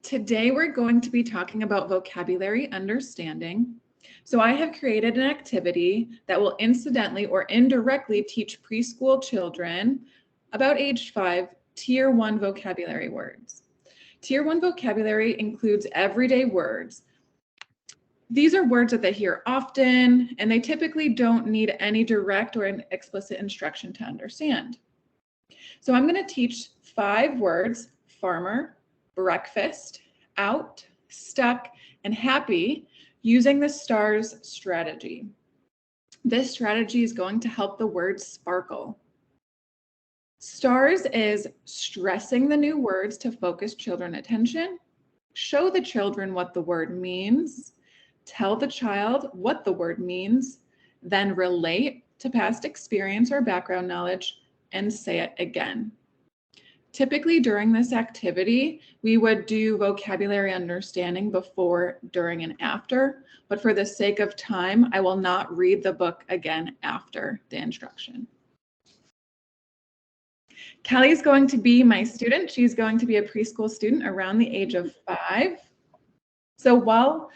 Today we're going to be talking about vocabulary understanding. So I have created an activity that will incidentally or indirectly teach preschool children about age 5 Tier 1 vocabulary words. Tier 1 vocabulary includes everyday words. These are words that they hear often, and they typically don't need any direct or an explicit instruction to understand. So I'm going to teach 5 words: farmer, breakfast, out, stuck, and happy, using the STARS strategy. This strategy is going to help the word sparkle. STARS is stressing the new words to focus children's attention, show the children what the word means, tell the child what the word means, then relate to past experience or background knowledge, and say it again. Typically during this activity, we would do vocabulary understanding before, during, and after, but for the sake of time, I will not read the book again after the instruction. Kelly's going to be my student. She's going to be a preschool student around the age of 5. So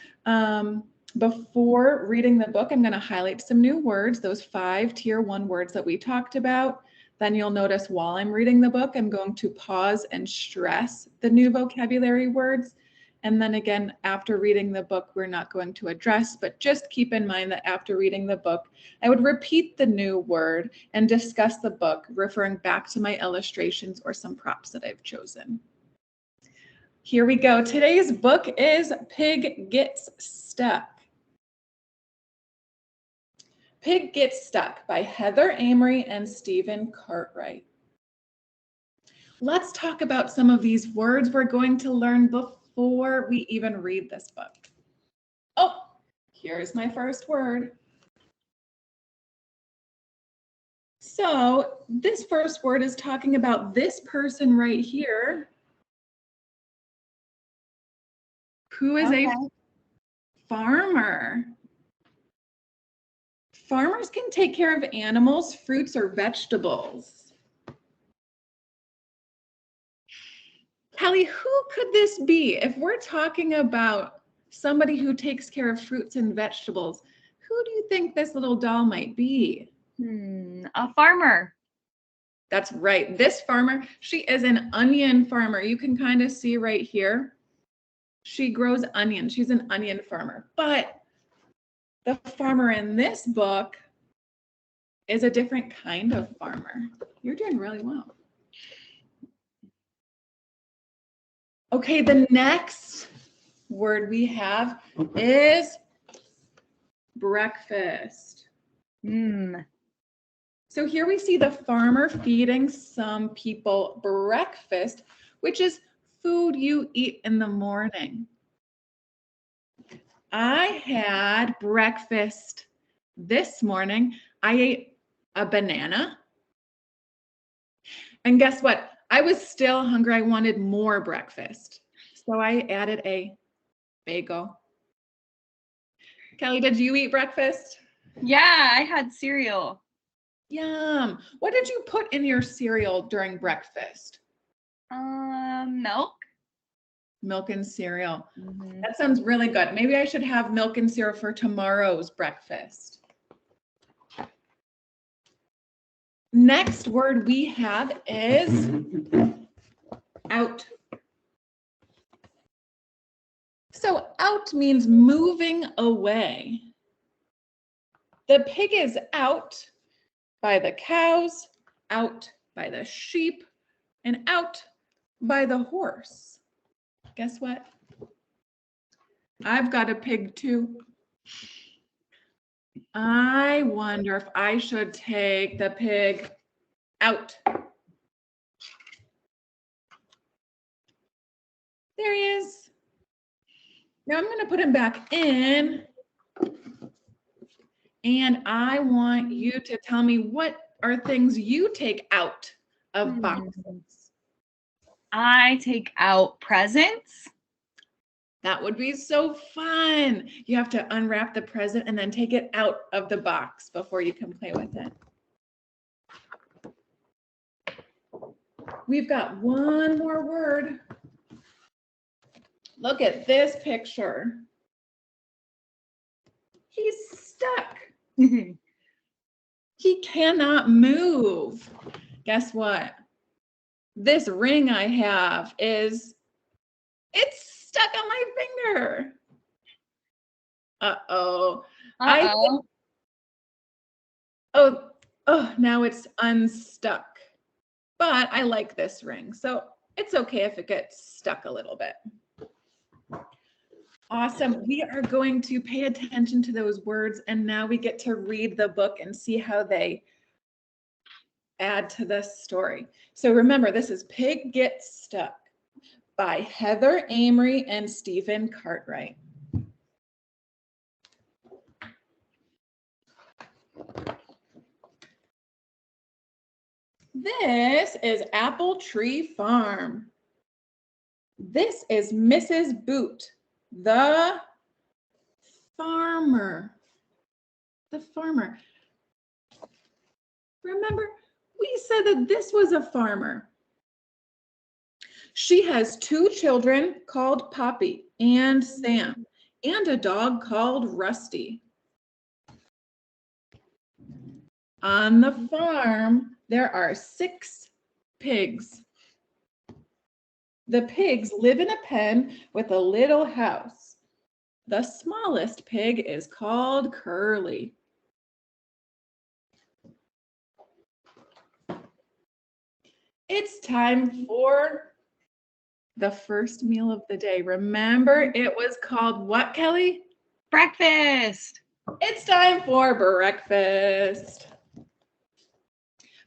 before reading the book, I'm going to highlight some new words, those 5 Tier 1 words that we talked about. Then you'll notice while I'm reading the book, I'm going to pause and stress the new vocabulary words. And then again, after reading the book, we're not going to address, but just keep in mind that after reading the book, I would repeat the new word and discuss the book, referring back to my illustrations or some props that I've chosen. Here we go. Today's book is Pig Gets Stuck. Pig Gets Stuck by Heather Amory and Stephen Cartwright. Let's talk about some of these words we're going to learn before we even read this book. Oh, here's my first word. So this first word is talking about this person right here, who is a farmer. Farmers can take care of animals, fruits, or vegetables. Kelly, who could this be? If we're talking about somebody who takes care of fruits and vegetables, who do you think this little doll might be? A farmer. That's right. This farmer, she is an onion farmer. You can kind of see right here. She grows onions. She's an onion farmer. But the farmer in this book is a different kind of farmer. You're doing really well. Okay, the next word we have is breakfast. So here we see the farmer feeding some people breakfast, which is food you eat in the morning. I had breakfast this morning. I ate a banana. And guess what? I was still hungry. I wanted more breakfast. So I added a bagel. Kelly, did you eat breakfast? Yeah, I had cereal. Yum. What did you put in your cereal during breakfast? Milk. Milk and cereal. That sounds really good. Maybe I should have milk and cereal for tomorrow's breakfast. Next word we have is out. So out means moving away. The pig is out by the cows, out by the sheep, and out by the horse. Guess what? I've got a pig too. I wonder if I should take the pig out. There he is. Now I'm going to put him back in. And I want you to tell me, what are things you take out of boxes? I take out presents. That would be so fun. You have to unwrap the present and then take it out of the box before you can play with it. We've got one more word. Look at this picture. He's stuck. He cannot move. Guess what? This ring I have it's stuck on my finger. Uh-oh. Now it's unstuck. But I like this ring, so it's okay if it gets stuck a little bit. Awesome. We are going to pay attention to those words, and now we get to read the book and see how they add to the story. So remember, this is Pig Gets Stuck by Heather Amory and Stephen Cartwright. This is Apple Tree Farm. This is Mrs. Boot, the farmer. The farmer. Remember, we said that this was a farmer. She has 2 children called Poppy and Sam, and a dog called Rusty. On the farm, there are 6 pigs. The pigs live in a pen with a little house. The smallest pig is called Curly. It's time for the first meal of the day. Remember, it was called what, Kelly? Breakfast. It's time for breakfast.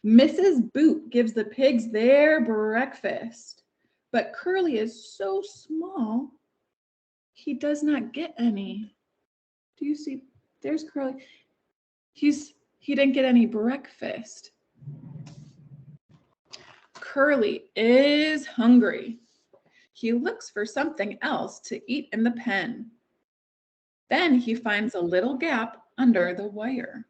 Mrs. Boot gives the pigs their breakfast, but Curly is so small, he does not get any. Do you see? There's Curly. He didn't get any breakfast. Curly is hungry. He looks for something else to eat in the pen. Then he finds a little gap under the wire.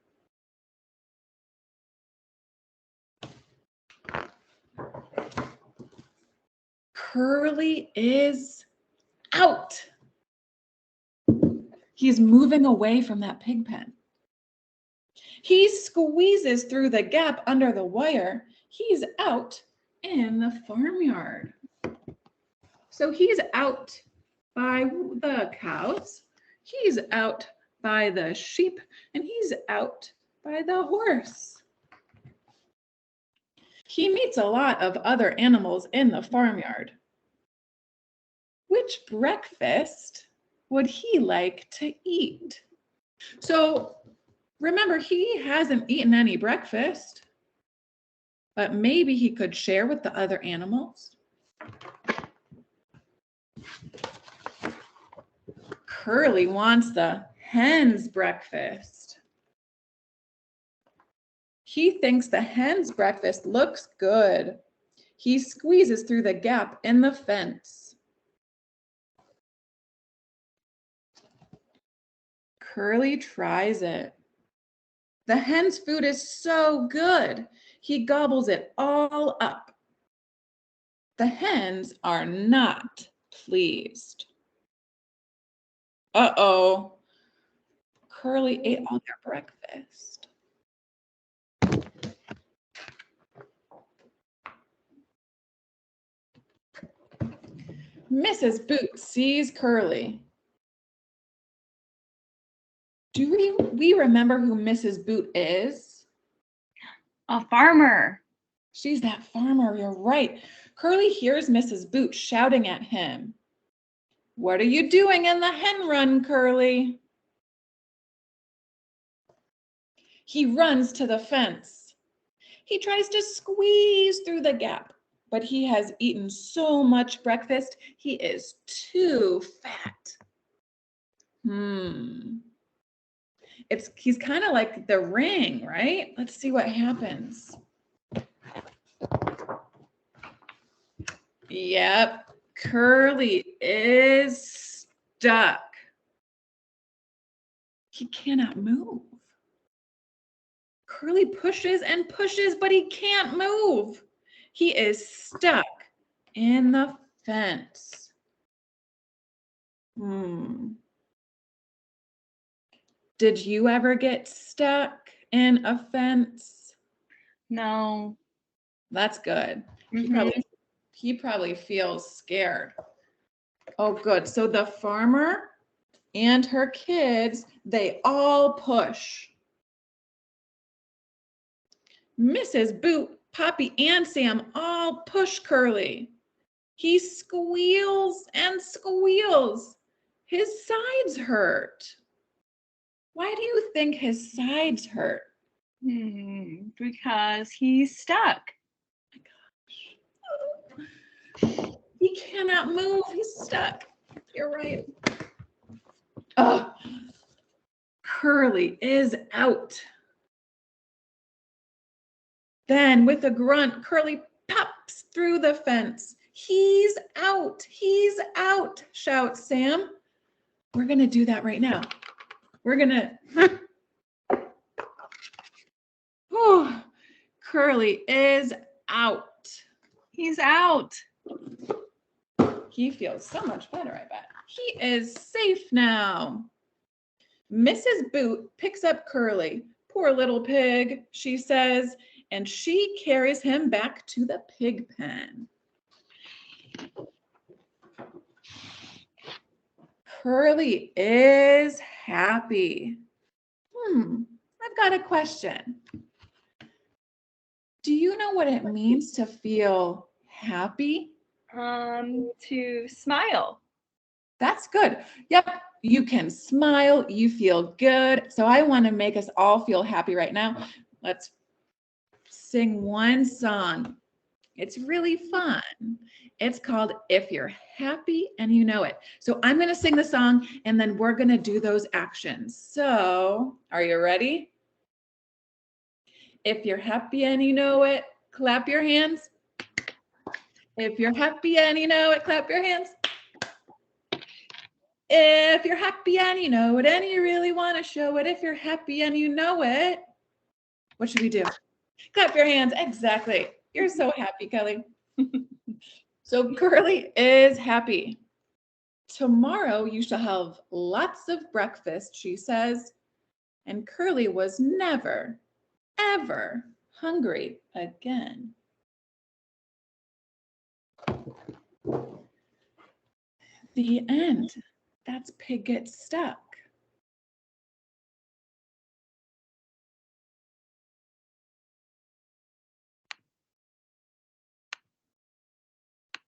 Curly is out. He's moving away from that pig pen. He squeezes through the gap under the wire. He's out in the farmyard. So he's out by the cows, he's out by the sheep, and he's out by the horse. He meets a lot of other animals in the farmyard. Which breakfast would he like to eat? So remember, he hasn't eaten any breakfast, but maybe he could share with the other animals. Curly wants the hen's breakfast. He thinks the hen's breakfast looks good. He squeezes through the gap in the fence. Curly tries it. The hen's food is so good. He gobbles it all up. The hens are not pleased. Uh-oh. Curly ate all their breakfast. Mrs. Boot sees Curly. Do we remember who Mrs. Boot is? A farmer. She's that farmer, you're right. Curly hears Mrs. Boot shouting at him. What are you doing in the hen run, Curly? He runs to the fence. He tries to squeeze through the gap, but he has eaten so much breakfast, he is too fat. He's kind of like the ring, right? Let's see what happens. Yep, Curly is stuck. He cannot move. Curly pushes and pushes, but he can't move. He is stuck in the fence. Did you ever get stuck in a fence? No. That's good. Mhm. He probably feels scared. Oh, good. So the farmer and her kids, they all push. Mrs. Boot, Poppy, and Sam all push Curly. He squeals and squeals. His sides hurt. Why do you think his sides hurt? Because he's stuck. He cannot move. He's stuck. You're right. Oh, Curly is out. Then, with a grunt, Curly pops through the fence. He's out. He's out, shouts Sam. We're going to do that right now. We're going to. Oh, Curly is out. He's out. He feels so much better, I bet. He is safe now. Mrs. Boot picks up Curly. Poor little pig, she says, and she carries him back to the pig pen. Curly is happy. I've got a question. Do you know what it means to feel happy? To smile. That's good. Yep, you can smile, you feel good. So I want to make us all feel happy right now. Let's sing one song. It's really fun. It's called If You're Happy and You Know It. So I'm going to sing the song and then we're going to do those actions. So are you ready? If you're happy and you know it, clap your hands. If you're happy and you know it, clap your hands. If you're happy and you know it and you really want to show it, if you're happy and you know it, what should we do? Clap your hands. Exactly. You're so happy, Kelly. So Curly is happy. Tomorrow you shall have lots of breakfast, she says. And Curly was never, ever hungry again. The end. That's Pig Gets Stuck.